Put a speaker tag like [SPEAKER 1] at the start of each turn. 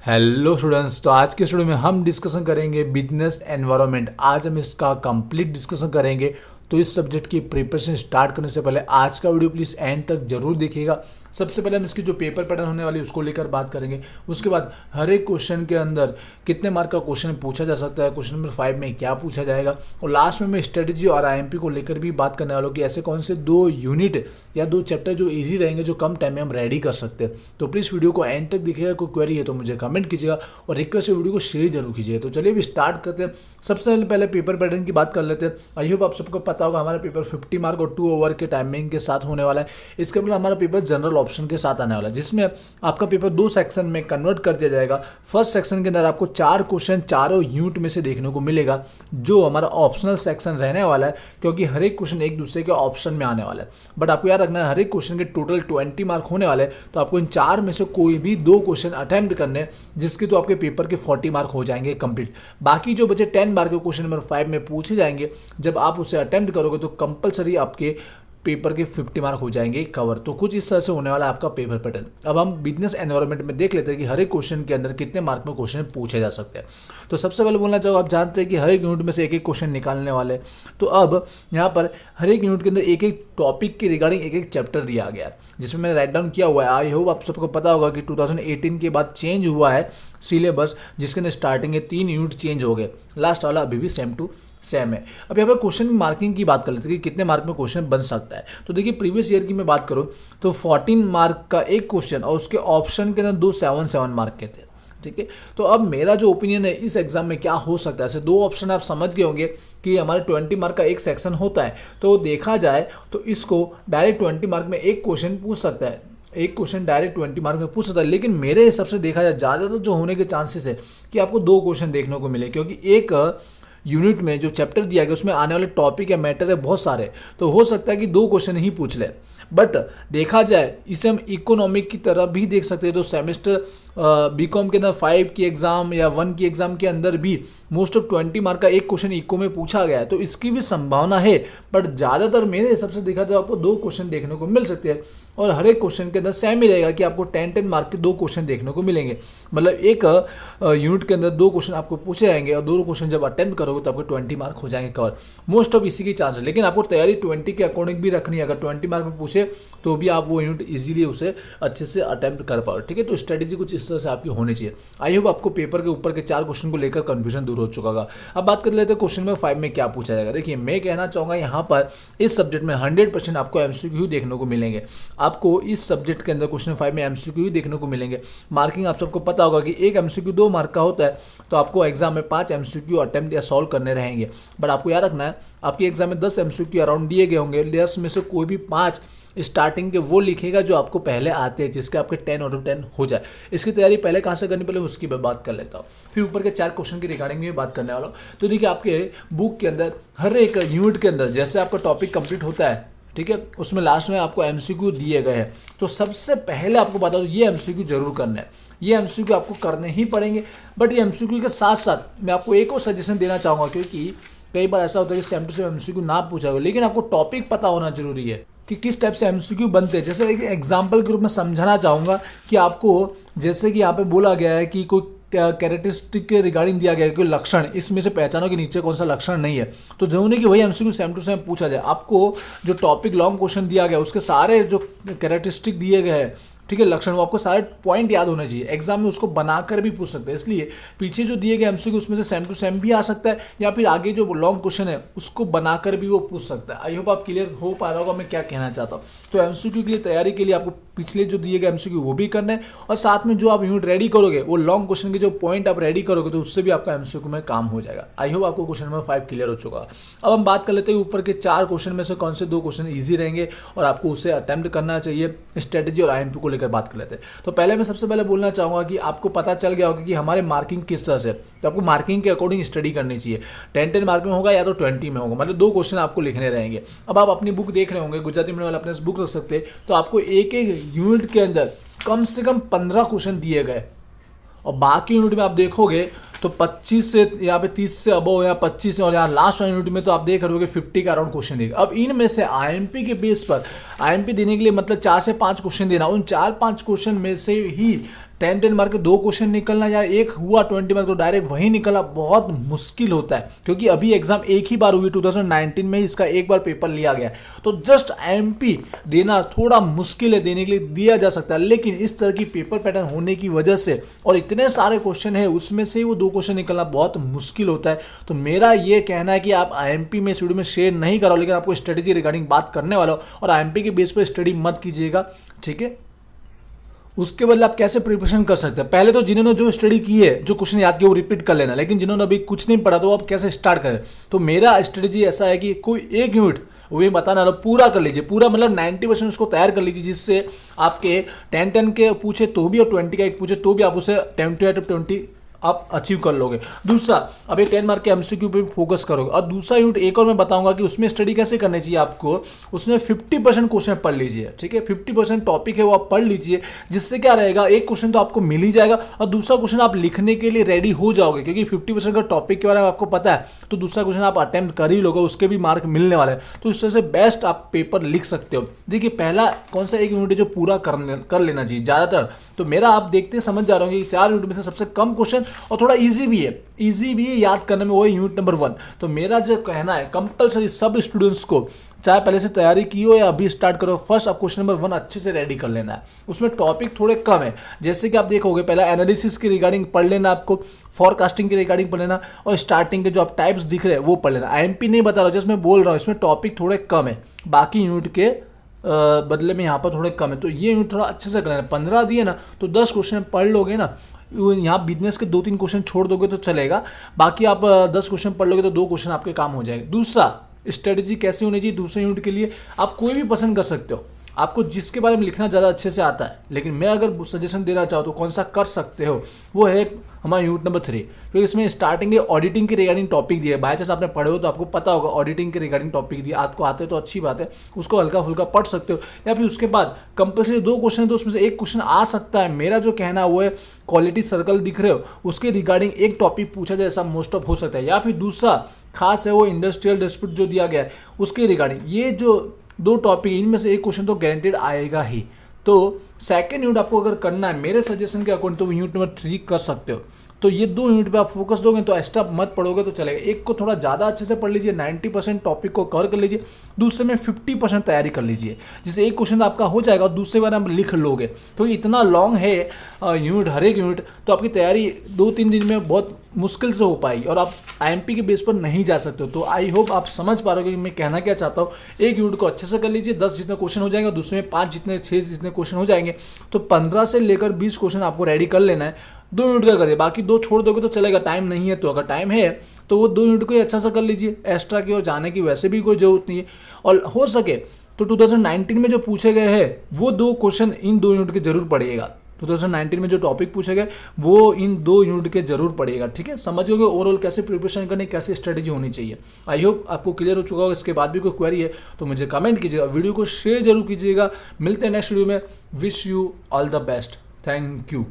[SPEAKER 1] Hello students, तो आज के स्टूडियो में हम डिस्कशन करेंगे बिजनेस एनवायरनमेंट। आज हम इसका कंप्लीट डिस्कशन करेंगे। तो इस सब्जेक्ट की प्रिपरेशन स्टार्ट करने से पहले आज का वीडियो प्लीज़ एंड तक जरूर देखिएगा। सबसे पहले हम इसकी जो पेपर पैटर्न होने वाली है उसको लेकर बात करेंगे। उसके बाद हर एक क्वेश्चन के अंदर कितने मार्क का क्वेश्चन पूछा जा सकता है, क्वेश्चन नंबर 5 में क्या पूछा जाएगा, और लास्ट में मैं स्ट्रेटेजी और आईएमपी को लेकर भी बात करने वाला हूँ कि ऐसे कौन से 2 यूनिट या 2 चैप्टर जो इजी रहेंगे, जो कम टाइम में हम रेडी कर सकते हैं। तो प्लीज़ वीडियो को एंड तक देखिएगा। कोई क्वेरी है तो मुझे कमेंट कीजिएगा और रिक्वेस्ट है वीडियो को शेयर जरूर कीजिएगा। तो चलिए अभी स्टार्ट करते हैं। सबसे पहले पेपर पैटर्न की बात कर लेते हैं। आई होप आप सबको पता होगा हमारा पेपर 50 मार्क और 2 ओवर के टाइमिंग के साथ होने वाला है। इसके बाद हमारा पेपर जनरल ऑप्शन के साथ आने वाला है, जिसमें आपका पेपर 2 सेक्शन में कन्वर्ट कर दिया जाएगा। फर्स्ट सेक्शन के अंदर आपको 4 क्वेश्चन चारों यूनिट में से देखने को मिलेगा, जो हमारा ऑप्शनल सेक्शन रहने वाला है, क्योंकि हर एक क्वेश्चन एक दूसरे के ऑप्शन में आने वाला है। बट आपको याद रखना है हर एक क्वेश्चन के टोटल 20 मार्क होने वाले हैं। तो आपको इन 4 में से कोई भी 2 क्वेश्चन अटेम्प्ट करने, जिसके तो आपके पेपर के 40 मार्क हो जाएंगे कंप्लीट। बाकी जो बचे 10 मार्क के क्वेश्चन नंबर 5 में पूछे जाएंगे, जब आप उसे अटेम्प्ट करोगे तो कंपलसरी आपके पेपर के 50 मार्क हो जाएंगे कवर। तो कुछ इस तरह से होने वाला है आपका पेपर पैटर्न। अब हम बिजनेस एनवायरनमेंट में देख लेते हैं कि हर एक क्वेश्चन के अंदर कितने मार्क में क्वेश्चन पूछे जा सकते हैं। तो सबसे पहले बोलना चाहूँगा, आप जानते हैं कि हर एक यूनिट में से एक एक क्वेश्चन निकालने वाले। तो अब यहाँ पर हर एक यूनिट के अंदर एक एक टॉपिक के रिगार्डिंग एक एक चैप्टर दिया गया है, जिसमें मैंने राइट डाउन किया हुआ है। आई होप आप सबको पता होगा कि 2018 के बाद चेंज हुआ है सिलेबस, जिसके अंदर स्टार्टिंग के 3 यूनिट चेंज हो गए, लास्ट वाला अभी भी सेम टू सेम है। अब यहाँ पर क्वेश्चन मार्किंग की बात कर लेते हैं कि कितने मार्क में क्वेश्चन बन सकता है। तो देखिए प्रीवियस ईयर की मैं बात करूँ तो 14 मार्क का एक क्वेश्चन और उसके ऑप्शन के अंदर 2 7 मार्क के थे। ठीक है, तो अब मेरा जो ओपिनियन है इस एग्जाम में क्या हो सकता है, ऐसे 2 ऑप्शन आप समझ गए होंगे कि हमारे 20 मार्क का एक सेक्शन होता है। तो देखा जाए तो इसको डायरेक्ट 20 मार्क में एक क्वेश्चन पूछ सकता है, एक क्वेश्चन डायरेक्ट 20 मार्क में पूछ सकता है। लेकिन मेरे हिसाब से देखा जाए ज़्यादातर जो होने के चांसेस है कि आपको 2 क्वेश्चन देखने को मिले, क्योंकि एक यूनिट में जो चैप्टर दिया गया उसमें आने वाले टॉपिक या मैटर है बहुत सारे। तो हो सकता है कि 2 क्वेश्चन ही पूछ ले। बट देखा जाए इसे हम इकोनॉमिक की तरह भी देख सकते हैं। तो सेमेस्टर बीकॉम के अंदर 5 की एग्जाम या 1 की एग्जाम के अंदर भी मोस्ट ऑफ 20 मार्क का एक क्वेश्चन इको में पूछा गया है। तो इसकी भी संभावना है, बट ज़्यादातर मेरे हिसाब से देखा जाए आपको 2 क्वेश्चन देखने को मिल सकते हैं। और हर एक क्वेश्चन के अंदर सेम ही रहेगा कि आपको 10 मार्क के 2 क्वेश्चन देखने को मिलेंगे। मतलब एक यूनिट के अंदर 2 क्वेश्चन आपको पूछे जाएंगे और 2 क्वेश्चन जब अटेम्प्ट करोगे तो आपको 20 मार्क हो जाएंगे कवर। मोस्ट ऑफ इसी की चांस है, लेकिन आपको तैयारी 20 के अकॉर्डिंग भी रखनी है। अगर 20 मार्क में पूछे तो भी आप वो यूनिट इजीली उसे अच्छे से अटेम्प्ट कर पाओ। ठीक है, तो स्ट्रेटेजी कुछ इस तरह से आपकी होनी चाहिए। आई होप आपको पेपर के ऊपर के 4 क्वेश्चन को लेकर कंफ्यूजन दूर हो चुका होगा। अब बात कर लेते हैं क्वेश्चन नंबर 5 में क्या पूछा जाएगा। देखिए मैं कहना चाहूँगा यहाँ पर इस सब्जेक्ट में 100% आपको एमसीक्यू देखने को मिलेंगे। आपको इस सब्जेक्ट के अंदर क्वेश्चन 5 में एमसीक्यू देखने को मिलेंगे। मार्किंग आप सबको पता होगा कि एक एमसीक्यू 2 मार्क का होता है, तो आपको एग्जाम में 5 एमसीक्यू अटेम्प्ट या सॉल्व करने रहेंगे। बट आपको याद रखना है आपके एग्जाम में 10 एमसीक्यू अराउंड दिए गए होंगे। 10 में से कोई भी 5 स्टार्टिंग के वो लिखेगा जो आपको पहले आते हैं, जिसके आपके 10 आउट ऑफ 10 हो जाए। इसकी तैयारी पहले कहाँ से करनी, पहले उसकी मैं बात कर लेता हूँ, फिर ऊपर के 4 क्वेश्चन की रिगार्डिंग में बात करने वाला हूँ। तो देखिए आपके बुक के अंदर हर एक यूनिट के अंदर जैसे आपका टॉपिक कंप्लीट होता है, ठीक है, उसमें लास्ट में आपको एमसीक्यू दिए गए हैं। तो सबसे पहले आपको बता दो ये एमसीक्यू जरूर करना है, ये एमसीक्यू आपको करने ही पड़ेंगे। बट ये एमसीक्यू के साथ साथ मैं आपको एक और सजेशन देना चाहूँगा, क्योंकि कई बार ऐसा होता है कि सेम टू सेम एमसीक्यू ना पूछा हो, लेकिन आपको टॉपिक पता होना जरूरी है कि किस टाइप से एमसीक्यू बनते हैं। जैसे एक एग्जाम्पल के रूप में समझाना चाहूँगा कि आपको जैसे कि यहाँ पे बोला गया है कि कोई कैरेक्टरिस्टिक के रिगार्डिंग दिया गया है, कोई लक्षण, इसमें से पहचानो कि नीचे कौन सा लक्षण नहीं है। तो जो नहीं कि वही एमसीक्यू सेम टू सेम पूछा जाए। आपको जो टॉपिक लॉन्ग क्वेश्चन दिया गया उसके सारे जो कैरेक्टरिस्टिक दिए गए हैं, ठीक है, लक्षण, वो आपको सारे पॉइंट याद होने चाहिए। एग्जाम में उसको बनाकर भी पूछ सकते हैं, इसलिए पीछे जो दिए गए एमसीक्यू उसमें से सेम टू सेम भी आ सकता है, या फिर आगे जो लॉन्ग क्वेश्चन है उसको बनाकर भी वो पूछ सकता है। आई होप आप क्लियर हो पा रहा होगा मैं क्या कहना चाहता हूँ। तो एमसीक्यू के लिए तैयारी के लिए आपको पिछले जो दिए गए एमसीक्यू वो भी करना है, और साथ में जो आप यूनिट रेडी करोगे वो लॉन्ग क्वेश्चन के जो पॉइंट आप रेडी करोगे तो उससे भी आपका एमसीक्यू में काम हो जाएगा। आई होप आपको क्वेश्चन नंबर 5 क्लियर हो चुका है। अब हम बात कर लेते हैं ऊपर के 4 क्वेश्चन में से कौन से 2 क्वेश्चन ईजी रहेंगे और आपको उसे अटेम्प्ट करना चाहिए। स्ट्रेटेजी और आईएमपी को लेकर बात कर लेते हैं। तो पहले मैं सबसे पहले बोलना चाहूँगा कि आपको पता चल गया होगा कि हमारे मार्किंग किस तरह से, तो आपको मार्किंग के अकॉर्डिंग स्टडी करनी चाहिए। 10 मार्क में होगा या तो 20 में होगा, मतलब 2 क्वेश्चन आपको लिखने रहेंगे। अब आप अपनी बुक देख रहे होंगे, गुजराती मीडियम वाले अपने बुक रख सकते हैं, तो आपको एक एक यूनिट के अंदर कम से कम 15 क्वेश्चन दिए गए, और बाकी यूनिट में आप देखोगे तो 25 से यहाँ पे 30 से अबव या 25 और यहाँ लास्ट यूनिट में तो आप देख रहे हो कि 50 का अराउंड क्वेश्चन देगा। अब इनमें से आईएमपी के बेस पर आईएमपी देने के लिए मतलब 4 से 5 क्वेश्चन देना, उन 4-5 क्वेश्चन में से ही 10 मार्क के 2 क्वेश्चन निकलना, या एक हुआ 20 मार्क तो डायरेक्ट वही निकलना बहुत मुश्किल होता है, क्योंकि अभी एग्जाम एक ही बार हुई 2019 में, इसका एक बार पेपर लिया गया। तो जस्ट आईएमपी देना थोड़ा मुश्किल है, देने के लिए दिया जा सकता है, लेकिन इस तरह की पेपर पैटर्न होने की वजह से और इतने सारे क्वेश्चन है उसमें से वो 2 क्वेश्चन निकलना बहुत मुश्किल होता है। तो मेरा ये कहना है कि आप आईएमपी में वीडियो में शेयर नहीं करो, लेकिन आपको स्ट्रेटेजी रिगार्डिंग बात करने वाला हो, और आईएमपी के बेस पर स्टडी मत कीजिएगा, ठीक है। उसके बदले आप कैसे प्रिपरेशन कर सकते हैं, पहले तो जिन्होंने जो स्टडी की है, जो क्वेश्चन याद किया वो रिपीट कर लेना, लेकिन जिन्होंने अभी कुछ नहीं पढ़ा तो आप कैसे स्टार्ट करें। तो मेरा स्ट्रेटेजी ऐसा है कि कोई एक यूनिट वो भी बताना पूरा कर लीजिए, पूरा मतलब 90% उसको तैयार कर लीजिए, जिससे आपके 10 के पूछे तो भी और 20 का एक पूछे तो भी आप उसे 20 आप अचीव कर लोगे। दूसरा, अब ये 10 मार्क के एमसीक्यू पे फोकस करोगे। और दूसरा यूनिट एक और मैं बताऊंगा कि उसमें स्टडी कैसे करनी चाहिए आपको, उसमें 50% क्वेश्चन पढ़ लीजिए, ठीक है। 50% टॉपिक है वो आप पढ़ लीजिए, जिससे क्या रहेगा, एक क्वेश्चन तो आपको मिल ही जाएगा और दूसरा क्वेश्चन आप लिखने के लिए रेडी हो जाओगे, क्योंकि 50% का टॉपिक के बारे में आपको पता है, तो दूसरा क्वेश्चन आप अटेम्प्ट कर ही लोगे, उसके भी मार्क मिलने वाले हैं। तो इस तरह से बेस्ट आप पेपर लिख सकते हो। देखिए, पहला कौन सा एक यूनिट जो पूरा कर लेना चाहिए ज़्यादातर, तो मेरा आप देखते समझ जा रहे होंगे कि 4 यूनिट में से सबसे कम क्वेश्चन और थोड़ा इजी भी है याद करने में, वो है यूनिट नंबर 1। तो मेरा जो कहना है, कंपलसरी सब स्टूडेंट्स को, चाहे पहले से तैयारी की हो या अभी स्टार्ट करो, फर्स्ट आप क्वेश्चन नंबर 1 अच्छे से रेडी कर लेना है। उसमें टॉपिक थोड़े कम है, जैसे कि आप देखोगे पहला एनालिसिस के रिगार्डिंग पढ़ लेना, आपको फॉरकास्टिंग के रिगार्डिंग पढ़ लेना, और स्टार्टिंग के जो आप टाइप्स दिख रहे हैं वो पढ़ लेना। आईएमपी नहीं बता रहा, जैसे मैं बोल रहा हूँ इसमें टॉपिक थोड़े कम है, बाकी यूनिट के बदले में यहाँ पर थोड़े कम है। तो ये यूनिट थोड़ा अच्छे से कर लेना। 15 दिए ना तो 10 क्वेश्चन पढ़ लोगे ना, यहाँ बिजनेस के 2-3 क्वेश्चन छोड़ दोगे तो चलेगा, बाकी आप 10 क्वेश्चन पढ़ लोगे तो 2 क्वेश्चन आपके काम हो जाएंगे। दूसरा, स्ट्रेटजी कैसी होनी चाहिए दूसरे यूनिट के लिए, आप कोई भी पसंद कर सकते हो, आपको जिसके बारे में लिखना ज़्यादा अच्छे से आता है, लेकिन मैं अगर सजेशन देना चाहूँ तो कौन सा कर सकते हो, वो है हमारा यूनिट नंबर 3, क्योंकि इसमें स्टार्टिंग में ऑडिटिंग के रिगार्डिंग टॉपिक दिया है। बाय चांस आपने पढ़े हो तो आपको पता होगा ऑडिटिंग के रिगार्डिंग टॉपिक दिया, आपको आते तो अच्छी बात है, उसको हल्का फुल्का पढ़ सकते हो। या फिर उसके बाद कंपल्सरी 2 क्वेश्चन है तो उसमें से एक क्वेश्चन आ सकता है। मेरा जो कहना है वो है, क्वालिटी सर्कल दिख रहे हो उसके रिगार्डिंग एक टॉपिक पूछा जाए, ऐसा मोस्ट ऑफ हो सकता है। या फिर दूसरा खास है वो इंडस्ट्रियल डिस्प्यूट जो दिया गया है उसके रिगार्डिंग, ये जो 2 टॉपिक इनमें से एक क्वेश्चन तो गारंटेड आएगा ही। तो सेकंड यूनिट आपको अगर करना है मेरे सजेशन के अकॉर्डिंग तो यूनिट नंबर 3 कर सकते हो। तो ये 2 यूनिट पे आप फोकस दोगे तो एक्स्ट्रा मत पढ़ोगे तो चलेगा। एक को थोड़ा ज़्यादा अच्छे से पढ़ लीजिए, 90% टॉपिक को कवर कर लीजिए, दूसरे में 50% तैयारी कर लीजिए, जिससे एक क्वेश्चन आपका हो जाएगा और दूसरे बार आप लिख लोगे। तो इतना लॉन्ग है यूनिट, हर एक यूनिट, तो आपकी तैयारी 2-3 दिन में बहुत मुश्किल से हो पाएगी और आप आईएमपी के बेस पर नहीं जा सकते हो। तो आई होप आप समझ पा रहे हो कि मैं कहना क्या चाहता हूँ। एक यूनिट को अच्छे से कर लीजिए, 10 जितने क्वेश्चन हो जाएंगे, दूसरे में 5 जितने 6 जितने क्वेश्चन हो जाएंगे, तो 15 से लेकर 20 क्वेश्चन आपको रेडी कर लेना है। 2 यूनिट का करिए, बाकी 2 छोड़ दोगे तो चलेगा, टाइम नहीं है तो। अगर टाइम है तो वो 2 यूनिट को ही अच्छा सा कर लीजिए, एक्स्ट्रा की ओर जाने की वैसे भी कोई जरूरत नहीं है। और हो सके तो 2019 में जो पूछे गए हैं वो 2 क्वेश्चन इन 2 यूनिट के जरूर पढ़िएगा। 2019 में जो टॉपिक पूछे गए वो इन 2 यूनिट के जरूर पड़ेगा, ठीक है। समझ गए ओवरऑल कैसे प्रिपरेशन करनी, कैसे स्ट्रेटेजी होनी चाहिए। आई होप आपको क्लियर हो चुका होगा। इसके बाद भी कोई क्वेरी है तो मुझे कमेंट कीजिएगा, वीडियो को शेयर जरूर कीजिएगा। मिलते हैं नेक्स्ट वीडियो में। Wish you all the best. Thank you.